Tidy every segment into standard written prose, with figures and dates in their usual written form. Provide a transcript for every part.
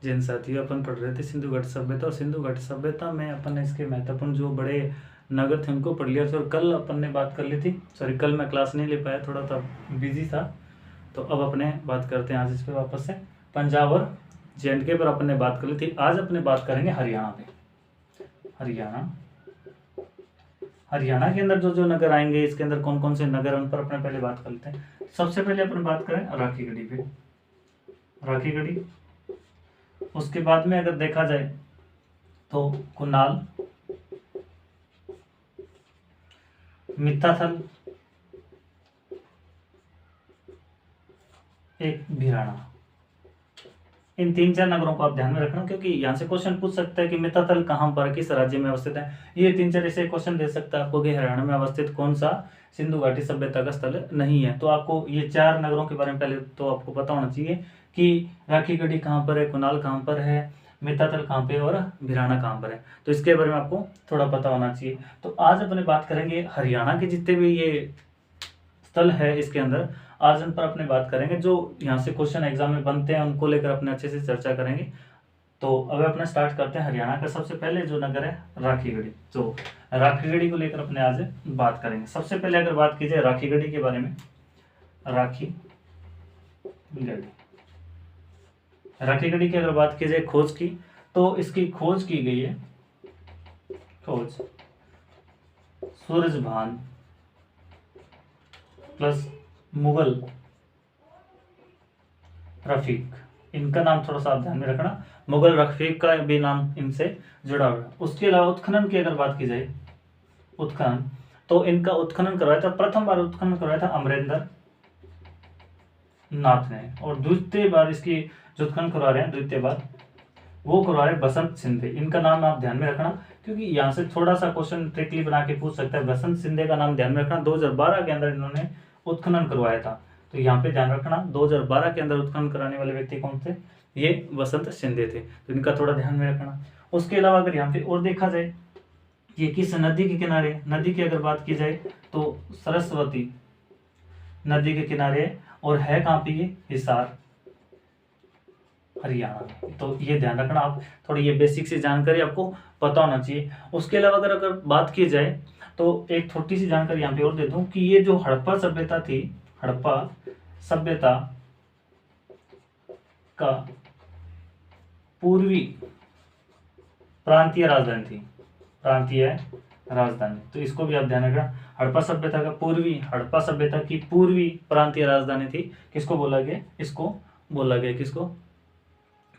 जिन साथियों अपन पढ़ रहे थे सिंधु घाटी सभ्यता, और सिंधु घाटी सभ्यता में अपन ने इसके महत्वपूर्ण जो बड़े नगर थे उनको पढ़ लिया था। और कल अपन ने बात कर ली थी, सॉरी कल मैं क्लास नहीं ले पाया, थोड़ा सा बिजी था। तो अब अपने बात करते हैं आज इस पर वापस से। पंजाब और J&K पर अपन ने बात कर ली थी, आज अपने बात करेंगे हरियाणा पे। हरियाणा के अंदर जो जो नगर आएंगे, इसके अंदर कौन कौन से नगर उन पर अपने पहले बात कर लेते हैं। सबसे पहले अपन बात करें राखीगढ़ी पे। राखीगढ़ी, उसके बाद में अगर देखा जाए तो कुनाल, मित्ताथल, एक भिराना। इन 3-4 नगरों को आप ध्यान में रखना, क्योंकि यहाँ से क्वेश्चन पूछ सकता है कि मित्ताथल कहाँ पर, किस राज्य में अवस्थित है। ये 3-4 ऐसे क्वेश्चन दे सकता है आपको कि हरियाणा में अवस्थित कौन सा सिंधु घाटी सभ्यता का स्थल नहीं है। तो आपको ये 4 नगरों के बारे में पहले तो आपको पता होना चाहिए कि राखीगढ़ी कहाँ पर है, कुनाल कहाँ पर है, मित्ताथल कहाँ पे और भिराना कहाँ पर है। तो इसके बारे में आपको थोड़ा पता होना चाहिए। तो आज अपने बात करेंगे हरियाणा के जितने भी ये स्थल है, इसके अंदर आज उन पर अपने बात करेंगे जो यहाँ से क्वेश्चन एग्जाम में बनते हैं, उनको लेकर अपने अच्छे से चर्चा करेंगे। तो अब अपना स्टार्ट करते हैं हरियाणा का। सबसे पहले जो नगर है राखीगढ़ी, तो राखीगढ़ी को लेकर अपने आज बात करेंगे। सबसे पहले अगर बात की जाए राखीगढ़ी के बारे में, राखीगढ़ी की अगर बात की जाए खोज की, तो इसकी खोज की गई है, खोज सूरजभान प्लस मुगल रफीक, इनका नाम थोड़ा सा आप ध्यान में रखना। मुगल रफीक का भी नाम इनसे जुड़ा हुआ है। उसके अलावा उत्खनन की अगर बात की जाए, उत्खनन, तो इनका उत्खनन करवाया था, प्रथम बार उत्खनन करवाया था अमरेंद्र नाथ ने, और द्वितीय बार इसकी जो उत्खनन करवा रहे हैं, द्वितीय बार वो करवा रहे बसंत सिंधे। इनका नाम आप ध्यान में रखना, क्योंकि यहाँ से थोड़ा सा क्वेश्चन ट्रिकली बना के पूछ सकता है। बसंत सिंधे का नाम ध्यान में रखना, 2012 के अंदर इन्होंने उत्खनन करवाया था। तो यहाँ पे ध्यान रखना 2012 के अंदर उत्खनन कराने वाले व्यक्ति कौन थे, ये बसंत सिंधे थे। तो इनका थोड़ा ध्यान में रखना। उसके अलावा अगर यहाँ पे और देखा जाए ये किस नदी के किनारे, नदी की अगर बात की जाए तो सरस्वती नदी के किनारे, और है कहाँ पे, ये हिसार, हरियाणा। तो ये ध्यान रखना आप, थोड़ी ये बेसिक सी जानकारी आपको पता होना चाहिए। उसके अलावा अगर बात की जाए तो एक छोटी सी जानकारी यहाँ पे और दे दूं कि ये जो हड़प्पा सभ्यता थी, हड़प्पा सभ्यता का पूर्वी प्रांतीय राजधानी थी, प्रांतीय राजधानी। तो इसको भी आप ध्यान रखना। हड़प्पा सभ्यता का पूर्वी, हड़प्पा सभ्यता की पूर्वी प्रांतीय राजधानी थी, किसको बोला गया, इसको बोला गया, किसको,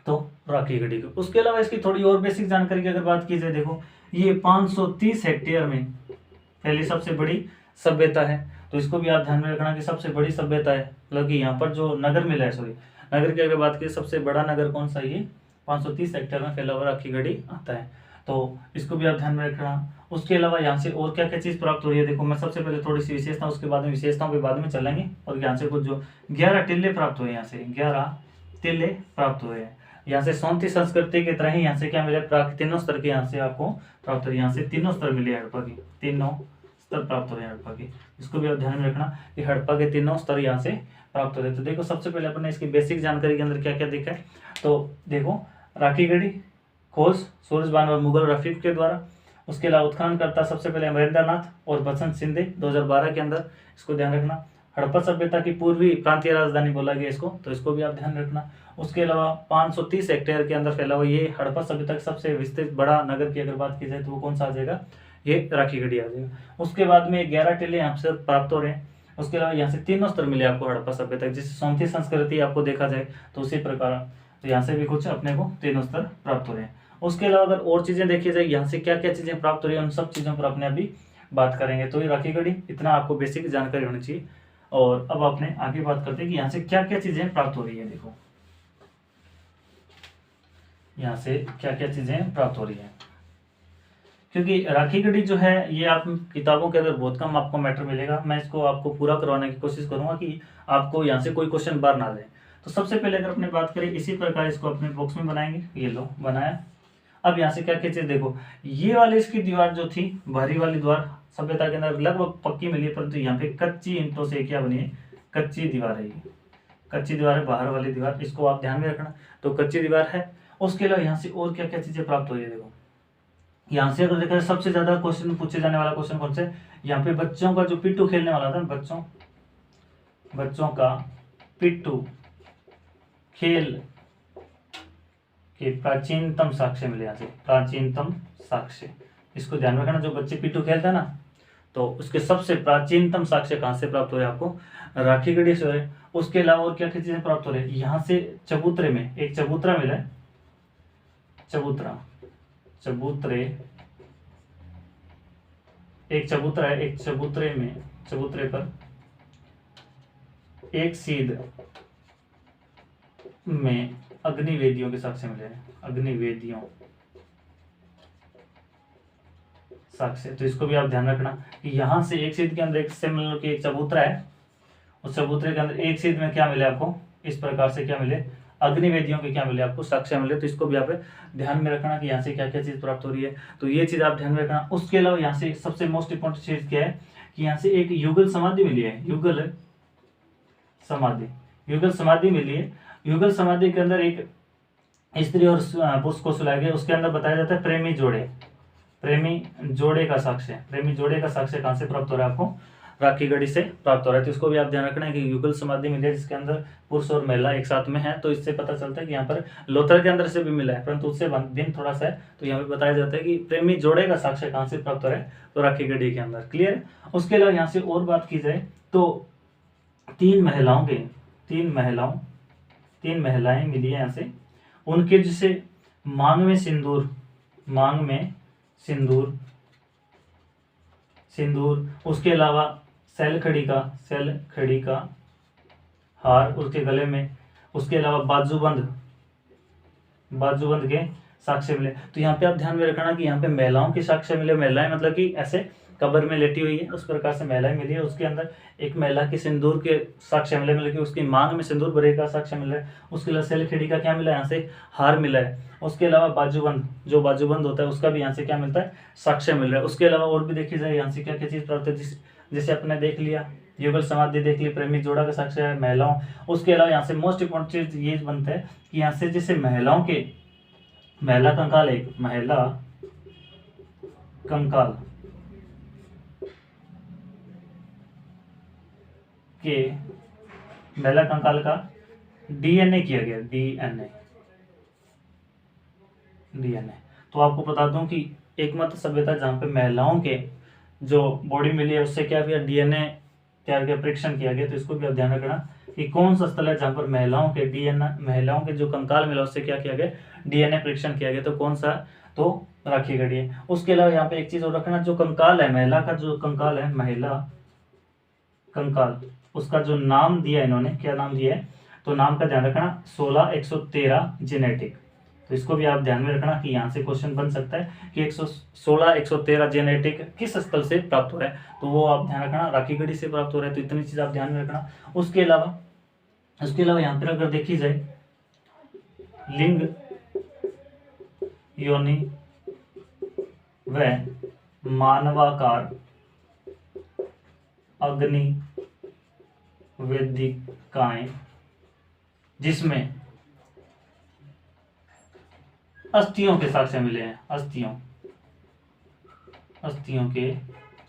तो राखीगढ़ी को। उसके अलावा इसकी थोड़ी और बेसिक जानकारी की अगर बात की जाए, देखो ये 530 हेक्टेयर में पहली सबसे बड़ी सभ्यता है। तो इसको भी आप ध्यान में रखना कि सबसे बड़ी सभ्यता है, मतलब कि यहाँ पर जो नगर मिला है, सॉरी नगर की अगर बात की सबसे बड़ा नगर कौन सा, ये 530 हेक्टेयर में फैला हुआ राखीगढ़ी आता है। तो इसको भी आप ध्यान में रखना। उसके अलावा यहाँ से और क्या क्या चीज़ प्राप्त हो रही है, देखो मैं सबसे पहले थोड़ी सी विशेषता, उसके बाद में विशेषताओं पे बाद में चलेंगे। और यहाँ से कुछ जो 11 टिल्ले प्राप्त हुए, यहाँ से 11 टिल्ले प्राप्त हुए हैं। यहाँ से सौंती संस्कृति की तरह ही यहाँ से क्या मिले, तीनों स्तर के यहाँ से आपको प्राप्त हुए, यहाँ से तीनों स्तर मिले हड़प्पा की, तीनों स्तर प्राप्त हो रहे हैं हड़प्पा के। इसको भी आप ध्यान में रखना कि हड़प्पा के तीनों स्तर यहाँ से प्राप्त हो रहे हैं। तो देखो सबसे पहले अपने इसकी बेसिक जानकारी के अंदर क्या क्या देखा है, तो देखो राखीगढ़ी खोज सूरजभान और मुगल रफीक के द्वारा। उसके अलावा उत्खनन करता सबसे पहले अमरेंद्र नाथ और बसंत सिंधे 2012 के अंदर, इसको ध्यान रखना। हड़प्पा सभ्यता की पूर्वी प्रांतीय राजधानी बोला गया इसको, तो इसको भी आप ध्यान रखना। उसके अलावा 530 हेक्टेयर के अंदर फैला हुआ ये हड़प्पा सभ्यता का सबसे विस्तृत बड़ा नगर की अगर बात की जाए तो वो कौन सा आ जाएगा, ये राखीगढ़ी आ जाएगा। उसके बाद में 11 टिल्ले यहाँ से प्राप्त हो रहे हैं। उसके अलावा यहाँ से तीनों स्तर मिले आपको हड़प्पा सभ्यता, जैसे सौंथी संस्कृति आपको देखा जाए तो उसी प्रकार, तो यहाँ से भी कुछ अपने को तीनों स्तर प्राप्त हो रहे हैं। उसके अलावा अगर और चीजें देखी जाए यहाँ से क्या क्या चीजें प्राप्त हो रही है, उन सब चीजों पर अपने अभी बात करेंगे। तो ये राखीगढ़ी, इतना आपको बेसिक जानकारी होनी चाहिए। और अब आपने आगे बात करते हैं कि यहाँ से क्या क्या चीजें प्राप्त हो रही है। देखो यहाँ से क्या क्या चीजें प्राप्त हो रही है, क्योंकि राखीगढ़ी जो है ये आप किताबों के अंदर बहुत कम आपको मैटर मिलेगा। मैं इसको आपको पूरा करवाने की कोशिश करूंगा कि आपको यहाँ से कोई क्वेश्चन बाहर ना जाए। तो सबसे पहले अगर अपने बात करें, इसी प्रकार इसको अपने बॉक्स में बनाएंगे, ये लो बनाया। अब यहाँ से क्या क्या चीज देखो, ये वाली इसकी दीवार जो थी, बाहरी वाली दीवार सभ्यता के अंदर लगभग पक्की मिली है, परंतु यहाँ पे कच्ची ईंटों से क्या बनी है, कच्ची दीवार है, ये कच्ची दीवार है बाहर वाली दीवार, इसको आप ध्यान में रखना। तो कच्ची दीवार है। उसके अलावा यहाँ से और क्या क्या चीजें प्राप्त हो रही है देखो। यहाँ से अगर देखा जाए सबसे ज्यादा क्वेश्चन पूछे जाने वाला क्वेश्चन कौन सा है, यहाँ पे बच्चों का जो पिट्ठू खेलने वाला था, बच्चों का पिट्ठू खेल के प्राचीनतम साक्ष्य मिले। यहाँ से प्राचीनतम साक्ष्य, इसको ध्यान रखना, जो बच्चे पिट्ठू खेलते हैं ना, तो उसके सबसे प्राचीनतम साक्ष्य कहाँ से प्राप्त हो रहे हैं आपको, राखी गढ़ी से हो रहे। उसके अलावा और क्या क्या चीजें प्राप्त हो रही है, यहाँ से चबूतरे में एक चबूतरा मिला है, चबूतरे एक चबूतरा है, एक चबूतरे पर एक सीध में अग्निवेदियों के साक्ष्य मिले हैं, अग्निवेदियों साक्ष्य। तो इसको भी आप ध्यान रखना कि यहाँ से एक सीध के अंदर एक से मतलब कि एक चबूतरा है, उस चबूतरे के अंदर एक सीध में क्या मिले आपको, इस प्रकार से क्या मिले, अग्निवेदियों के क्या मिले आपको, साक्ष्य मिले। तो इसको भी आप ध्यान में रखना कि यहाँ से क्या क्या चीज प्राप्त हो रही है, तो ये चीज आप ध्यान में रखना। उसके अलावा यहाँ से सबसे मोस्ट इंपॉर्टेंट चीज क्या है कि यहाँ से एक युगल समाधि मिली है, युगल समाधि मिली है। युगल समाधि के अंदर एक स्त्री और पुरुष को सुलाया गया, उसके अंदर बताया जाता है प्रेमी जोड़े का साक्ष्य कहाँ से प्राप्त हो रहा है आपको, राखी गढ़ी से प्राप्त हो रहा है। तो इसको भी आप ध्यान रखना है कि युगल समाधि मिली है जिसके अंदर पुरुष और महिला एक साथ में है। तो इससे पता चलता है कि यहाँ पर लोथर के अंदर से भी मिला है, परंतु उससे दिन थोड़ा सा है। तो यहाँ पे बताया जाता है कि प्रेमी जोड़े का साक्ष्य कहाँ से प्राप्त हो रहा है, तो राखी गढ़ी के अंदर। क्लियर। उसके अलावा यहाँ से और बात की जाए तो तीन महिलाएं मिली है यहाँ से, उनके जिसे मांग में सिंदूर, उसके अलावा सेल खड़ी का हार उसके गले में, उसके अलावा बाजूबंद के साक्ष्य मिले। तो यहाँ पे आप ध्यान में रखना कि यहाँ पे महिलाओं के साक्ष्य मिले, महिलाएं मतलब कि ऐसे कब्र में लेटी हुई है, उस प्रकार से महिलाएं मिली है। उसके अंदर एक महिला के सिंदूर के साक्ष्य मिले, मतलब कि उसकी मांग में सिंदूर भरे का साक्ष्य मिला है। उसके अलावा सेल खड़ी का क्या मिला है, यहाँ से हार मिला है। उसके अलावा बाजूबंद होता है उसका भी यहाँ से क्या मिलता है, साक्ष्य मिल रहा है। उसके अलावा और भी देखी जाए यहाँ से क्या क्या चीज प्राप्त है, जैसे अपने देख लिया युगल समाधि देख ली, प्रेमी जोड़ा का साक्ष्य है, महिलाओं। उसके अलावा यहाँ से मोस्ट इंपॉर्टेंट चीज ये बनता है कि यहाँ से जैसे महिला कंकाल का डीएनए किया गया, डीएनए। तो आपको बता दूं कि एकमात्र सभ्यता जहाँ पे महिलाओं के जो बॉडी मिली है उससे क्या किया, डीएनए तैयार किया, परीक्षण किया गया। तो इसको भी आप ध्यान रखना कि कौन सा स्थल है जहाँ पर महिलाओं के जो कंकाल मिला उससे क्या किया गया, डीएनए परीक्षण किया गया। तो कौन सा, तो राखी गढ़ी है। उसके अलावा यहाँ पे एक चीज और रखना, जो कंकाल है महिला का, जो कंकाल है महिला कंकाल, उसका जो नाम दिया इन्होंने, क्या नाम दिया है, तो नाम का ध्यान रखना 16113 जेनेटिक। तो इसको भी आप ध्यान में रखना कि यहाँ से क्वेश्चन बन सकता है कि 113 जेनेटिक किस स्थल से प्राप्त हो रहा है, तो वो आप ध्यान रखना राखी गढ़ी से प्राप्त हो रहा है। तो इतनी चीज आप ध्यान में रखना। उसके अलावा यहाँ पर अगर देखी जाए लिंग, योनि व मानवाकार अग्नि वेदिकाएं जिसमें अस्थियों के साक्ष्य मिले हैं, अस्थियों के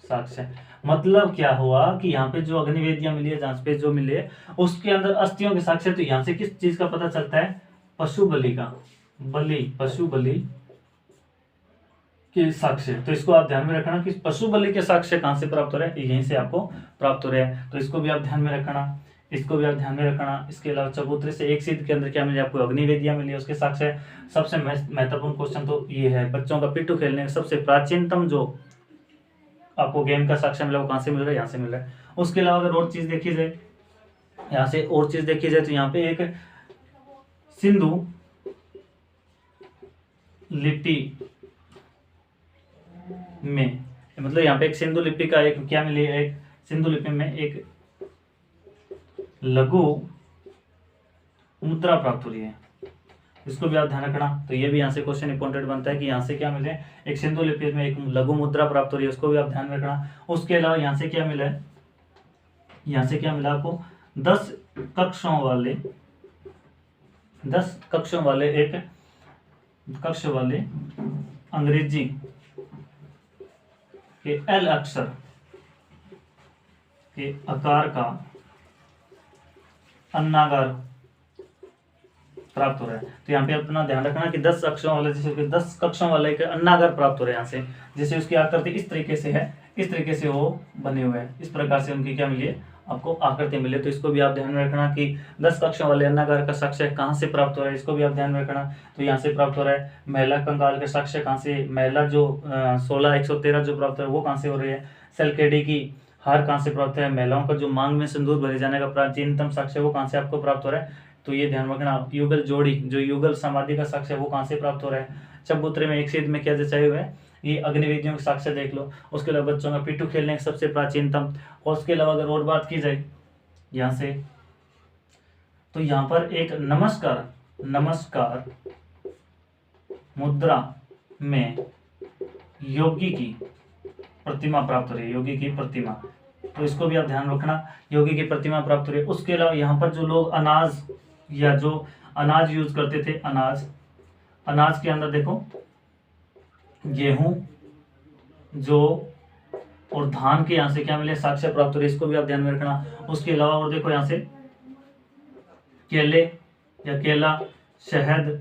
साक्ष्य। मतलब क्या हुआ कि यहाँ पे जो अग्निवेदियां मिली है, जहाँ पे जो मिले उसके अंदर अस्थियों के साक्ष्य। तो यहाँ से किस चीज का पता चलता है, पशु बलि के साक्ष्य। तो इसको आप ध्यान में रखना कि पशु बलि के साक्ष्य कहाँ से प्राप्त हो रहे हैं, यहीं से आपको प्राप्त हो रहे हैं। तो इसको भी आप ध्यान में रखना, इसके अलावा चबूतरे से एक सीध के अंदर क्या मिले आपको, अग्निवेदियां मिली, उसके साक्ष्य। सबसे महत्वपूर्ण क्वेश्चन तो ये है, बच्चों का पिट्ठू खेलने का सबसे प्राचीनतम जो आपको गेम का साक्ष्य मिला वो कहाँ से मिल रहा है, यहाँ से मिल रहा है। उसके अलावा अगर और चीज देखी जाए, तो यहाँ पे एक सिंधु लिपि में, मतलब यहाँ पे एक सिंधु लिपि का एक क्या मिली है, एक सिंधु लिपि में एक लघु मुद्रा प्राप्त हो रही है। इसको भी आप ध्यान रखना। तो ये भी यहाँ से क्वेश्चन इंपॉर्टेंट बनता है कि यहाँ से क्या मिले, एक सिंधु लिपि में एक लघु मुद्रा प्राप्त हो रही है, उसको भी आप ध्यान में रखना। उसके अलावा यहाँ से क्या मिला है, यहाँ से क्या मिला आपको, 10 कक्षों वाले एक कक्ष वाले अंग्रेजी के एल अक्षर के आकार का अन्नागार प्राप्त हो रहा है। तो यहाँ पे अपना ध्यान रखना कि 10 अक्षरों वाले, जैसे कि 10 कक्षों वाले के अन्नागार प्राप्त हो रहे हैं यहाँ से, जैसे उसकी आकृति इस तरीके से है, इस तरीके से वो बने हुए हैं, इस प्रकार से उनकी क्या मिली है, आपको आकृति मिले। तो इसको भी आप ध्यान में रखना कि 10 कक्षों वाले अन्नागार का साक्ष्य कहाँ से प्राप्त हो रहा है, इसको भी आप ध्यान में रखना। तो यहाँ से प्राप्त हो रहा है। महिला कंकाल का साक्ष्य कहाँ से, महिला जो 16 113 जो प्राप्त हो रहा है वो कहाँ से हो रही है। सेलकेडी की हार कहाँ से प्राप्त है। महिलाओं का जो मांग में सिंदूर भरे जाने का प्राचीनतम साक्ष्य वो कहाँ से आपको प्राप्त हो रहा है। तो ये ध्यान रखना। युगल जोड़ी, जो युगल समाधि का साक्ष्य वो कहाँ से प्राप्त हो रहा है। चबूतरे में एक सीध में क्या जचाए हुए हैं, ये अग्निवेदियों के साक्ष्य देख लो। उसके अलावा बच्चों का पिट्ठू खेलने का सबसे प्राचीनतम। और उसके अलावा अगर और बात की जाए यहाँ से, तो यहाँ पर एक नमस्कार मुद्रा में योगी की प्रतिमा प्राप्त हो रही है, योगी की प्रतिमा। तो इसको भी आप ध्यान रखना, योगी की प्रतिमा प्राप्त हो रही है। उसके अलावा यहाँ पर जो लोग अनाज या जो अनाज यूज करते थे, अनाज के अंदर देखो गेहूं, जौ और धान के यहाँ से क्या मिले, साक्ष्य प्राप्त हो रही है। इसको भी आप ध्यान में रखना। उसके अलावा और देखो यहाँ से केले या केला, शहद,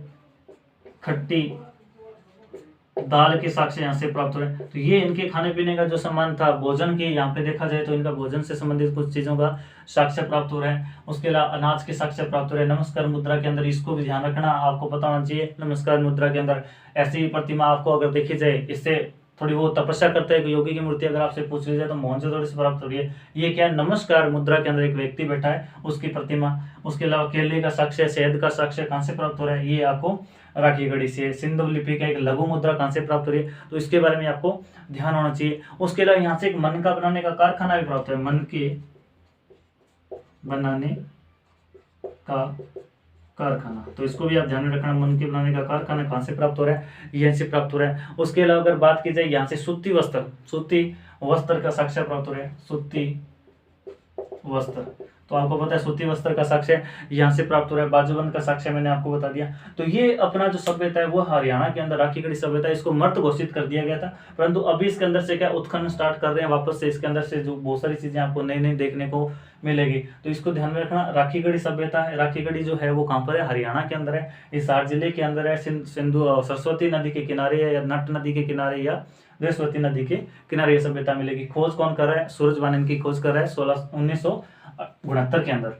खट्टी दाल के साक्ष्य यहाँ से प्राप्त हो रहे हैं। तो ये इनके खाने पीने का जो सामान था, भोजन की, यहाँ पे देखा जाए तो इनका भोजन से संबंधित कुछ चीजों का साक्ष्य प्राप्त हो रहा है। उसके अलावा अनाज के साक्ष्य प्राप्त हो रहे हैं। नमस्कार मुद्रा के अंदर इसको भी ध्यान रखना, आपको पता होना चाहिए। नमस्कार मुद्रा के अंदर ऐसी प्रतिमा आपको अगर देखी जाए, इससे थोड़ी वो तपस्या करते हैं, योगी की मूर्ति अगर आपसे पूछ ली जाए तो मोहनजोदड़ो से प्राप्त हो रही है। ये क्या है, नमस्कार मुद्रा के अंदर एक व्यक्ति बैठा है, उसकी प्रतिमा। उसके अलावा केले का साक्ष्य, शहद का साक्ष्य कहाँ से प्राप्त हो रहा है, ये आपको राखी गढ़ी से। सिंधु लिपि का एक लघु मुद्रा कहाँ से प्राप्त हो रही है, तो इसके बारे में आपको ध्यान होना चाहिए। उसके अलावा यहाँ से एक मन का बनाने का कारखाना भी प्राप्त है, मन के बनाने का कारखाना। तो इसको भी आप ध्यान में रखना, मन के बनाने का कारखाना कहाँ से प्राप्त हो रहा है, यहाँ से प्राप्त हो रहा है। उसके अलावा अगर बात की जाए यहाँ से सूती वस्त्र का साक्ष्य प्राप्त हो रहा है, सूती वस्त्र। तो आपको पता है सूती वस्त्र का साक्ष्य यहाँ से प्राप्त हो रहा है। बाजूबंद का साक्ष्य मैंने आपको बता दिया। तो ये अपना जो सभ्यता है वो हरियाणा के अंदर राखी गढ़ी सभ्यता, इसको मर्त घोषित कर दिया गया था, परंतु अभी इसके अंदर से क्या उत्खनन स्टार्ट कर रहे हैं वापस से। इसके अंदर से जो बहुत सारी चीजें आपको नई नई देखने को मिलेगी, तो इसको ध्यान में रखना। राखी गढ़ी सभ्यता है, राखी गढ़ी जो है वो कहाँ पर है, हरियाणा के अंदर है, हिसार जिले के अंदर है। सिंधु सरस्वती नदी के किनारे है, या नट नदी के किनारे, या बृहस्पति नदी के किनारे ये सभ्यता मिलेगी। खोज कौन कर रहा है, सूरजबान इनकी खोज कर रहा है 1969 के अंदर।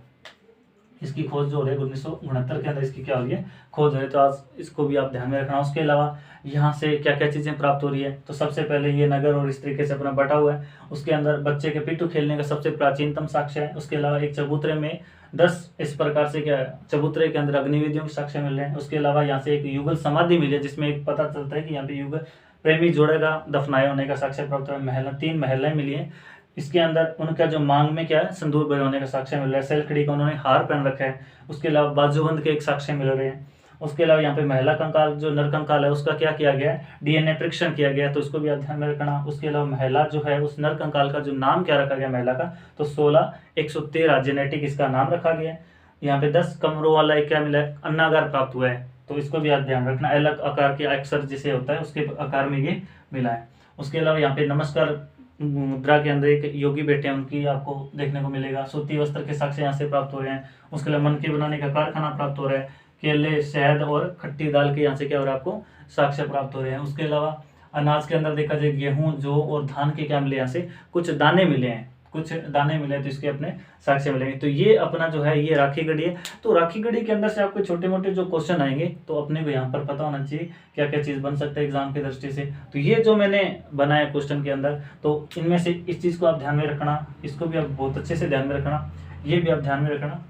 इसकी खोज जो हो रही है 1969 के अंदर इसकी क्या हो रही है, खोज हो रही है। तो आज इसको भी आप ध्यान में रखना। उसके अलावा यहाँ से क्या क्या चीजें प्राप्त हो रही है, तो सबसे पहले ये नगर और इस तरीके से अपना बटा हुआ है। उसके अंदर बच्चे के पिट्ठू खेलने का सबसे प्राचीनतम साक्ष्य है। उसके अलावा एक चबूतरे में 10 इस प्रकार से क्या चबूतरे के अंदर अग्निवेदियों के साक्ष्य मिल रहे हैं। उसके अलावा यहाँ से एक युगल समाधि मिली है, जिसमें एक पता चलता है कि यहाँ पे युगल प्रेमी जोड़े का दफनाए होने का साक्ष्य प्राप्त हुआ। 3 महिलाएं मिली हैं। इसके अंदर उनका जो मांग में क्या है, सिंदूर भरे होने का साक्ष्य मिल रहा है। सेलखड़ी का उन्होंने हार पहन रखा है। उसके अलावा बाजूबंद के एक साक्ष्य मिल रहे हैं। उसके अलावा यहाँ पे महिला कंकाल जो नर कंकाल है उसका क्या किया गया है, डीएनए परीक्षण किया गया है, तो इसको भी आप ध्यान में रखना। उसके अलावा महिला जो है उस नर कंकाल का जो नाम क्या रखा गया महिला का, तो 16 113 जेनेटिक इसका नाम रखा गया है। यहाँ पे 10 कमरों वाला एक क्या मिला है, अन्नागार प्राप्त हुआ है, तो इसको भी आप ध्यान रखना। अलग आकार के अक्षर जिसे होता है उसके आकार में ये मिला है। उसके अलावा यहाँ पे नमस्कार मुद्रा के अंदर एक योगी बैठे हैं, उनकी आपको देखने को मिलेगा। सूती वस्त्र के साक्ष्य यहाँ से प्राप्त हो रहे हैं। उसके अलावा मन के बनाने का कारखाना प्राप्त हो रहा है। केले, शहद और खट्टी दाल के यहाँ से क्या हो रहा है, आपको साक्ष्य प्राप्त हो रहे हैं। उसके अलावा अनाज के अंदर देखा जाए गेहूं, जौ और धान के क्या मिले, यहाँ से कुछ दाने मिले हैं, तो इसके अपने साक्ष्य मिलेंगे। तो ये अपना जो है ये राखी गढ़ी है। तो राखी गढ़ी के अंदर से आपको छोटे मोटे जो क्वेश्चन आएंगे तो अपने को यहाँ पर पता होना चाहिए क्या क्या चीज बन सकता है एग्जाम की दृष्टि से। तो ये जो मैंने बनाया क्वेश्चन के अंदर, तो इनमें से इस चीज को आप ध्यान में रखना, इसको भी आप बहुत अच्छे से ध्यान में रखना, ये भी आप ध्यान में रखना।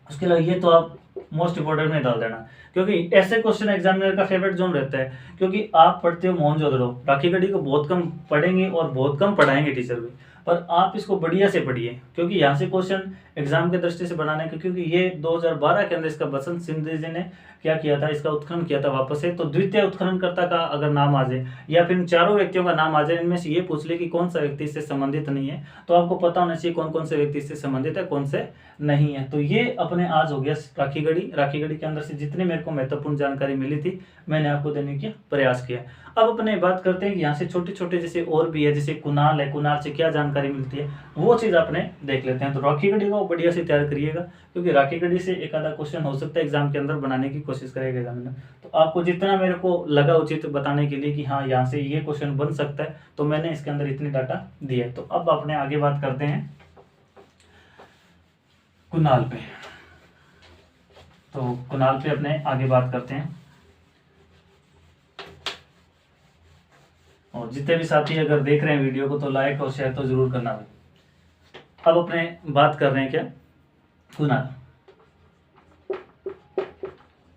उसके अलावा ये तो आप मोस्ट इंपोर्टेंट में डाल देना, क्योंकि ऐसे क्वेश्चन एग्जामिनर का फेवरेट जोन रहता है। क्योंकि आप पढ़ते हो मोहनजोदड़ो, राखी गढ़ी को बहुत कम पढ़ेंगे और बहुत कम पढ़ाएंगे टीचर भी। पर आप इसको बढ़िया से पढ़िए, क्योंकि यहाँ से क्वेश्चन एग्जाम के दृष्टि से बनाने के, क्योंकि ये 2012 के अंदर इसका बसंत सिंह जी ने क्या किया था, इसका उत्खनन किया था वापस से। तो द्वितीय उत्खननकर्ता का अगर नाम आ जाए या फिर इन चारों व्यक्तियों का नाम आ जाए, इनमें से ये पूछ ले कि कौन सा व्यक्ति इससे संबंधित नहीं है, तो आपको पता होना चाहिए कौन कौन से व्यक्ति इससे संबंधित है, कौन से नहीं है। तो ये अपने आज हो गया राखीगढ़ी के अंदर से जितनी मेरे को महत्वपूर्ण जानकारी मिली थी मैंने आपको देने का प्रयास किया। अब अपने बात करते हैं कि यहाँ से छोटे छोटे जैसे और भी है, जैसे कुनाल है, कुनाल से क्या जानकारी मिलती है वो चीज़ अपने देख लेते हैं। तो राखीगढ़ी को बढ़िया से तैयार करिएगा, क्योंकि राखीगढ़ी से एक आधा क्वेश्चन हो सकता है एग्जाम के अंदर बनाने की कोशिश करेगा एग्जामिनर। तो आपको जितना मेरे को लगा उचित बताने के लिए कि हाँ यहाँ से ये क्वेश्चन बन सकता है, तो मैंने इसके अंदर इतनी डाटा दी है। तो अब अपने आगे बात करते हैं कुनाल पे। तो कुनाल पे अपने आगे बात करते हैं, और जितने भी साथी अगर देख रहे हैं वीडियो को तो लाइक और शेयर तो जरूर करना भाई। अब अपने बात कर रहे हैं क्या,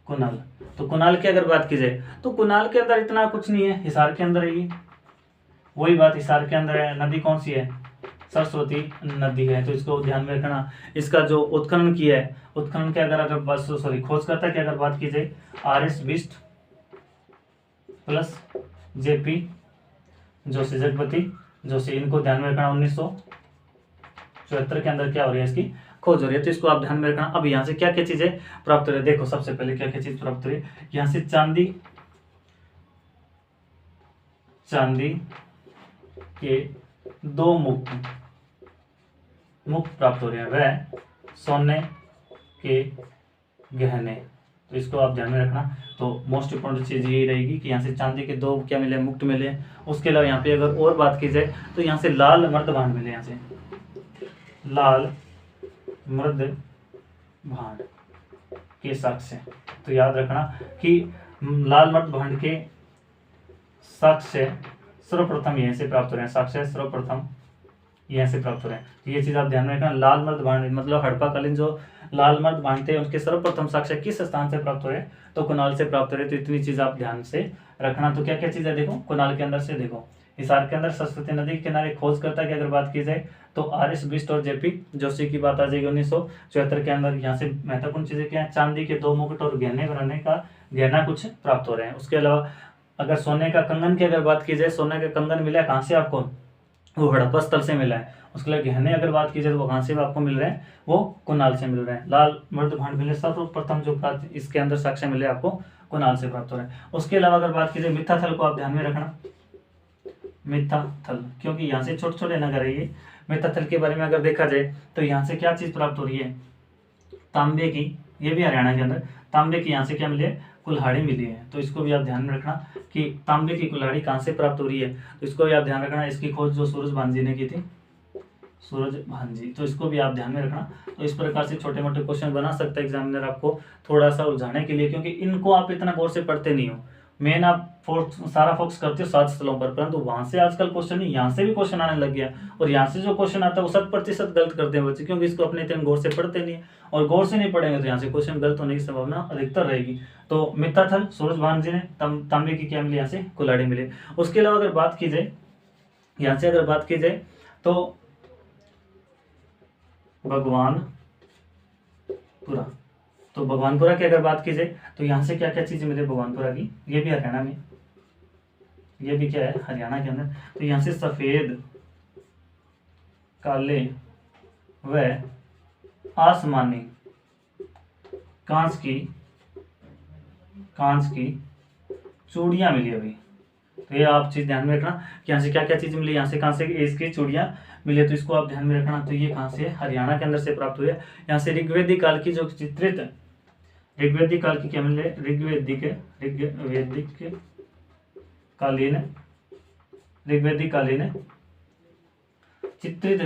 कुनाल। तो कुनाल की अगर बात की जाए तो कुनाल के अंदर इतना कुछ नहीं है, हिसार के अंदर है ये, वही बात हिसार के अंदर है। नदी कौन सी है, सरस्वती नदी है। तो इसको ध्यान में रखना। इसका जो उत्खनन किया है, उत्खनन के अगर बस खोजकर्ता की अगर बात की जाए RS Bisht plus JP Joshi, Jagpati Joshi, इनको ध्यान में रखना। 1974 के अंदर क्या हो रही है, इसकी खोज हो रही है। तो इसको आप ध्यान में रखना। अब यहाँ से क्या क्या चीजें प्राप्त हो रही है, देखो सबसे पहले क्या क्या चीज प्राप्त हो रही है। यहाँ से चांदी के 2 मुक्त प्राप्त हो रहे हैं, वह सोने के गहने। तो इसको आप ध्यान में रखना। तो मोस्ट इंपॉर्टेंट चीज यही रहेगी कि यहाँ से चांदी के 2 क्या मिले, मुक्त मिले। उसके अलावा यहाँ पे अगर और बात की जाए तो यहाँ से लाल मर्द भांड मिले, यहाँ से लाल मर्द भांड के साक्ष्य। तो याद रखना कि लाल मर्द भांड के साक्ष्य सर्वप्रथम यहाँ से प्राप्त हो रहे हैं, साक्ष्य सर्वप्रथम यहाँ से प्राप्त हो रहे हैं। तो ये चीज आप ध्यान में रखना। लाल मर्द भांड मतलब हड़प्पाकालीन जो लाल मर्द भांड थे उनके सर्वप्रथम साक्ष्य किस स्थान से प्राप्त हो रहे हैं, तो कुनाल से प्राप्त हो रहे हैं। तो इतनी चीज आप ध्यान से रखना। तो क्या क्या चीज है, देखो कुनाल के अंदर से देखो, हिसार के अंदर सरस्वती नदी के किनारे खोजकर्ता की अगर बात की जाए तो RS बिष्ट और JP जोशी की बात आ जाएगी 1974 के अंदर। यहाँ से महत्वपूर्ण चीजें क्या है, चांदी के 2 मुकुट और गहने बनाने का गहना कुछ प्राप्त हो रहे हैं। उसके अलावा अगर सोने का कंगन की अगर बात की जाए, सोने का कंगन मिला है कहाँ से आपको, वो हड़प्पा स्थल से मिला है। उसके लिए गहने अगर बात की जाए तो वो कहाँ से आपको मिल रहे हैं, वो कुनाल से मिल रहे हैं। लाल मर्द भांड मिले सर्वप्रथम जो इसके अंदर साक्ष्य मिले आपको कुनाल से प्राप्त हो रहे हैं। उसके अलावा अगर बात की जाए मिथ्या थल को आप ध्यान में रखना, मिथ्या थल, क्योंकि यहाँ से छोटे छोटे नगर है ये। मिथ्या थल के बारे में अगर देखा जाए तो यहाँ से क्या चीज प्राप्त हो रही है, तांबे की, ये भी हरियाणा के अंदर तांबे की यहाँ से क्या मिली है, कुल्हाड़ी मिली है। तो इसको भी आप ध्यान में रखना कि तांबे की कुल्हाड़ी कहाँ से प्राप्त हो रही है, तो इसको भी आप ध्यान रखना। इसकी खोज जो सूरज भान जी ने की थी, सूरज भान जी, तो इसको भी आप ध्यान में रखना। तो इस प्रकार से छोटे मोटे क्वेश्चन बना सकता है एग्जामिनर आपको थोड़ा सा उलझाने के लिए, क्योंकि इनको आप इतना गौर से पढ़ते नहीं हो। मेन आप सारा फोकस करते हो 7 स्थलों पर, परंतु वहां से आजकल क्वेश्चन नहीं, यहाँ से भी क्वेश्चन आने लग गया। और यहाँ से जो क्वेश्चन आता है वो 100% गलत करते हैं बच्चे, क्योंकि इसको अपने इतने गौर से पढ़ते नहीं है। और गौर से नहीं पढ़ेंगे तो यहाँ से क्वेश्चन गलत होने की संभावना अधिकतर रहेगी। तो मिथ्या थल, सूरज भान जी ने तांबे की क्या मिली, यहाँ से कुल्हाड़ी मिली। उसके अलावा अगर बात की जाए, यहाँ से अगर बात की जाए तो भगवानपुरा, तो भगवानपुरा की अगर बात की जाए तो यहाँ से क्या क्या चीजें मिले भगवानपुरा की, ये भी हरियाणा में, ये भी क्या है हरियाणा के अंदर। तो यहाँ से सफेद, काले व आसमानी कांच की चूड़ियां मिली अभी। तो ये आप चीज ध्यान में रखना कि यहाँ से क्या क्या चीज मिली, यहाँ से कहाँ से इसकी चूड़ियां मिली। तो इसको आप ध्यान में रखना। तो ये कहाँ से, हरियाणा के अंदर से प्राप्त हुई है। यहाँ से ऋग्वेदिक काल की जो चित्रित, ऋग्वेदिक काल की क्या मिले, ऋग्वेदिक कालीन चित्रित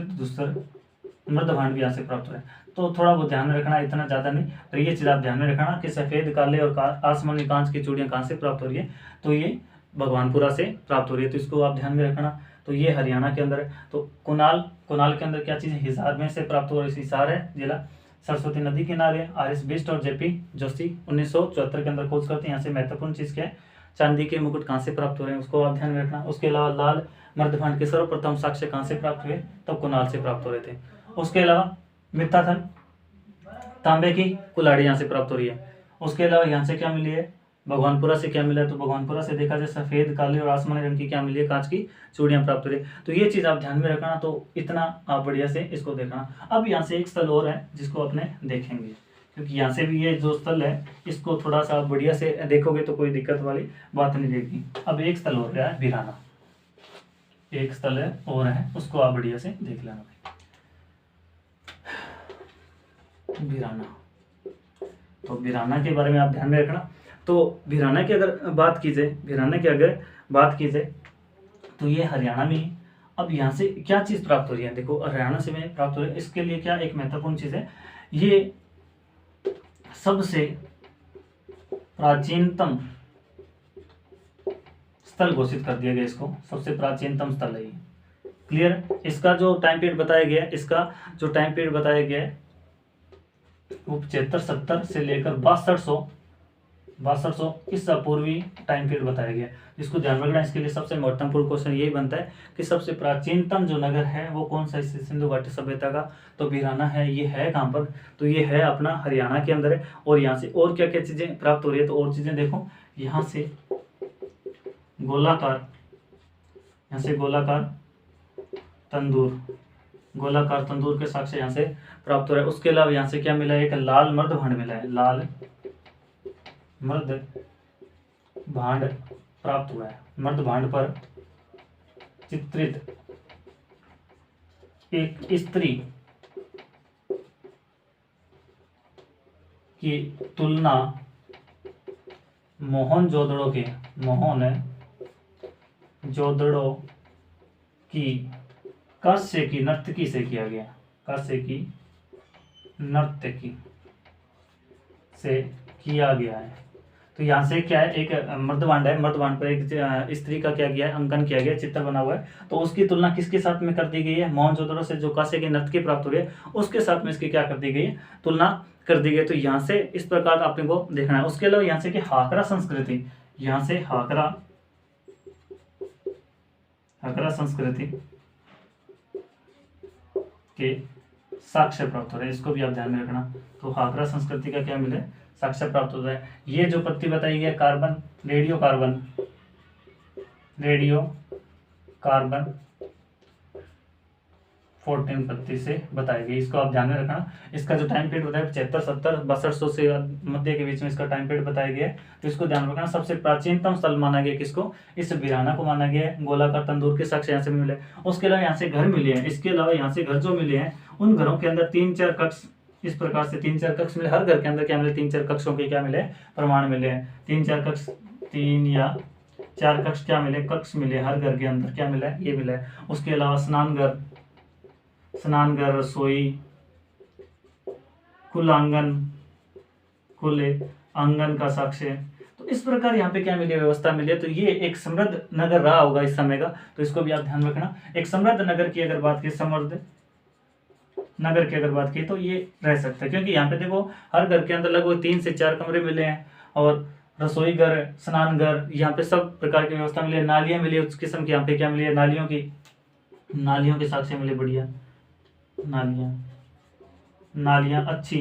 दूसर मर्द भांड भी यहाँ से प्राप्त हो रहे हैं। तो थोड़ा बहुत ध्यान में रखना, इतना ज्यादा नहीं। तो ये चीज आप ध्यान में रखना कि सफेद, काले और आसमानी कांच की चूड़ियां कहाँ से प्राप्त हो रही है, तो ये भगवानपुरा से प्राप्त हो रही है। तो इसको आप ध्यान में रखना। तो ये हरियाणा के अंदर है। तो कुनाल के अंदर क्या चीज है, हिसार में से प्राप्त हो रही है। हिसार है जिला, सरस्वती नदी किनारे, RS बिष्ट और JP जोशी 1974 के अंदर खोज करते हैं। यहाँ से महत्वपूर्ण चीज क्या है, चांदी के मुकुट कहाँ से प्राप्त हो रहे हैं उसको आप ध्यान में रखना। उसके अलावा लाल मर्दभांड के सर्वप्रथम साक्ष्य कहाँ से प्राप्त हुए, तो कुणाल से प्राप्त हो रहे थे। उसके अलावा मिथ्याधन तांबे की कुल्हाड़ी यहाँ से प्राप्त हो रही है। उसके अलावा यहाँ से क्या मिली है, भगवानपुरा से क्या मिला है, तो भगवानपुरा से देखा जाए सफेद काले और आसमानी रंग की क्या मिली है, कांच की चूड़ियां प्राप्त हो रही है। तो ये चीज आप ध्यान में रखना, तो इतना आप बढ़िया से इसको देखना। अब यहाँ से एक स्थल और है जिसको अपने देखेंगे, क्योंकि यहाँ से भी ये जो स्थल है इसको थोड़ा सा बढ़िया से देखोगे तो कोई दिक्कत वाली बात नहीं रहेगी। अब एक स्थल और है वीराना, एक स्थल है और है, उसको आप बढ़िया से देख लेना। वीराना, तो वीराना के बारे में आप ध्यान में रखना। तो वीराना की अगर बात की जाए, वीराना की अगर बात की जाए तो ये हरियाणा में। अब यहाँ से क्या चीज़ प्राप्त हो रही है, देखो हरियाणा से में प्राप्त हो रही है। इसके लिए क्या एक महत्वपूर्ण चीज़ है, ये सबसे प्राचीनतम स्थल घोषित कर दिया गया, इसको सबसे प्राचीनतम स्थल है ये। क्लियर। इसका जो टाइम पीरियड बताया गया है, इसका जो टाइम पीरियड बताया गया है वो 75-70 से लेकर 6200 ईसा पूर्वी टाइम पीरियड बताया गया, जिसको ध्यान रखना। इसके लिए सबसे महत्वपूर्ण क्वेश्चन यही बनता है कि सबसे प्राचीनतम जो नगर है वो कौन सा, सिंधु घाटी सभ्यता का, तो वीराना है। ये है कहाँ पर, तो ये है अपना हरियाणा के अंदर है। और यहाँ से और क्या क्या चीजें प्राप्त हो रही है, तो और चीजें देखो, यहाँ से गोलाकार, यहाँ से गोलाकार तंदूर, गोलाकार तंदूर के साक्ष्य यहाँ से प्राप्त हो रहा है। उसके अलावा यहाँ से क्या मिला है, एक लाल मर्द भांड मिला है, लाल मर्द भांड प्राप्त हुआ है। मर्द भांड पर चित्रित एक स्त्री की तुलना मोहनजोदड़ो की कांस्य की नर्तकी से किया गया, कांस्य की नर्तकी से किया गया है। तो यहाँ से क्या है, एक मर्दभांड है, मर्दभांड पर एक स्त्री का क्या किया है, अंकन किया गया, चित्र बना हुआ है। तो उसकी तुलना किसके साथ में कर दी गई है, मोहनजोदड़ो से जो कांस्य की नर्तकी प्राप्त हो रही है उसके साथ में इसकी क्या कर दी गई है, तुलना कर दी गई। तो यहाँ से इस प्रकार आपने को देखना है। उसके अलावा यहाँ से कि हाकरा संस्कृति, यहाँ से हाकरा संस्कृति के साक्ष्य प्राप्त हो रहे हैं, इसको भी आप ध्यान में रखना। तो हाकरा संस्कृति का क्या मिले, साक्ष्य प्राप्त होता है। ये जो पत्ती बताई गई कार्बन, रेडियो कार्बन 14 पत्ती से बताई गई, इसको आप ध्यान में रखना। इसका जो टाइम पीरियड बताया 75, 70, 6200 से मध्य के बीच में इसका टाइम पीरियड बताया गया है। तो इसको ध्यान रखना। सबसे प्राचीनतम स्थल माना गया किसको, इस वीराना को माना गया है। गोलाकार तंदूर के साक्ष्य यहाँ से मिले। उसके अलावा यहाँ से घर मिले हैं। इसके अलावा यहाँ से घर जो मिले हैं उन घरों के अंदर 3-4 कक्ष, इस प्रकार से 3-4 कक्ष मिले। हर घर के अंदर क्या मिले, 3-4 कक्षों के क्या मिले, प्रमाण मिले हैं। 3-4 कक्ष, 3 या 4 कक्ष क्या मिले, कक्ष मिले हर घर के अंदर, क्या मिला है, ये मिला है। उसके अलावा स्नानघर, रसोई, खुले आंगन का साक्ष्य। तो इस प्रकार यहाँ पे क्या मिली, व्यवस्था मिली है। तो ये एक समृद्ध नगर रहा होगा इस समय का, तो इसको भी आप ध्यान रखना। एक समृद्ध नगर की अगर बात की, समृद्ध नगर की अगर बात की तो ये रह सकता है, क्योंकि यहाँ पे देखो हर घर के अंदर लगभग 3 से 4 कमरे मिले हैं, और रसोई घर, स्नान घर, यहाँ पे सब प्रकार की व्यवस्था मिली है। नालियाँ मिली उस किस्म की, यहाँ पे क्या मिली है, नालियों के साक्ष्य मिले, बढ़िया नालियाँ अच्छी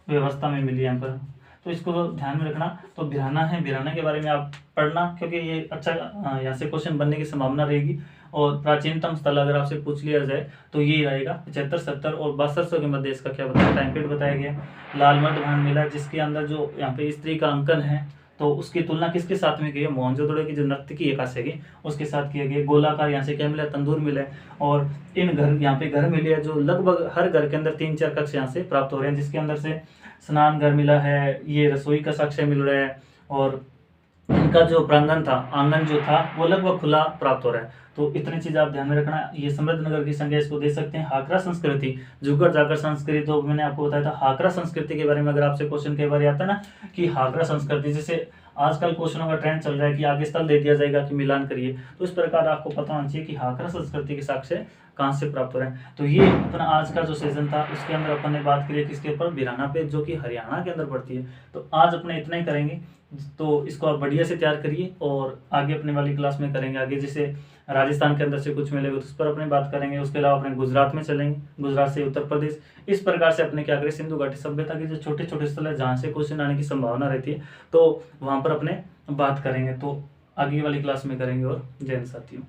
व्यवस्था में मिली यहाँ पर। तो इसको ध्यान में रखना। तो वीराना है, वीराना के बारे में आप पढ़ना, क्योंकि ये अच्छा यहाँ से क्वेश्चन बनने की संभावना रहेगी। और प्राचीनतम स्थल अगर आपसे पूछ लिया जाए तो ये रहेगा 75, 70 और 6200 के मध्य इसका क्या बताया, टाइम पीरियड बताया गया। लाल मर्द भांड मिला जिसके अंदर जो यहाँ पे स्त्री का अंकन है, तो उसकी तुलना किसके साथ में की है, मोहनजोदड़ो की जो नर्तकी है कांस्य की, उसके साथ किया गया। गोलाकार यहाँ से क्या मिला, तंदूर मिला। और इन घर, यहाँ पे घर मिले जो लगभग हर घर के अंदर 3-4 कक्ष यहाँ से प्राप्त हो रहे हैं, जिसके अंदर से स्नान घर मिला है, ये रसोई का साक्ष्य मिल रहा है, और इनका जो प्रांगण था, आंगन जो था वो लगभग खुला प्राप्त हो रहा है। तो इतनी चीज आप ध्यान में रखना। ये समृद्ध नगर की संख्या इसको दे सकते हैं। हाकरा संस्कृति, जुगर जाकर संस्कृति, तो मैंने आपको बताया था। हाकरा संस्कृति के बारे में अगर आपसे क्वेश्चन कई बार आता है ना कि हाकरा संस्कृति, जैसे आजकल क्वेश्चनों का ट्रेंड चल रहा है कि आगे स्थल दे दिया जाएगा कि मिलान करिए, तो इस प्रकार आपको पता होना चाहिए कि हाकरा संस्कृति के साक्ष्य कहाँ से प्राप्त हो रहे हैं। तो ये अपना आज का जो सेशन था उसके अंदर अपन ने बात करी किसके ऊपर, बिराना पे, जो कि हरियाणा के अंदर पड़ती है। तो आज अपने इतना ही करेंगे, तो इसको आप बढ़िया से तैयार करिए और आगे अपने वाली क्लास में करेंगे। आगे जैसे राजस्थान के अंदर से कुछ मिलेगा तो उस पर अपने बात करेंगे। उसके अलावा अपने गुजरात में चलेंगे, गुजरात से उत्तर प्रदेश, इस प्रकार से अपने क्या करें, सिंधु घाटी सभ्यता के जो छोटे छोटे स्थल है जहाँ से क्वेश्चन आने की संभावना रहती है, तो वहाँ पर अपने बात करेंगे। तो आगे वाली क्लास में करेंगे। और जय हिंद साथियों।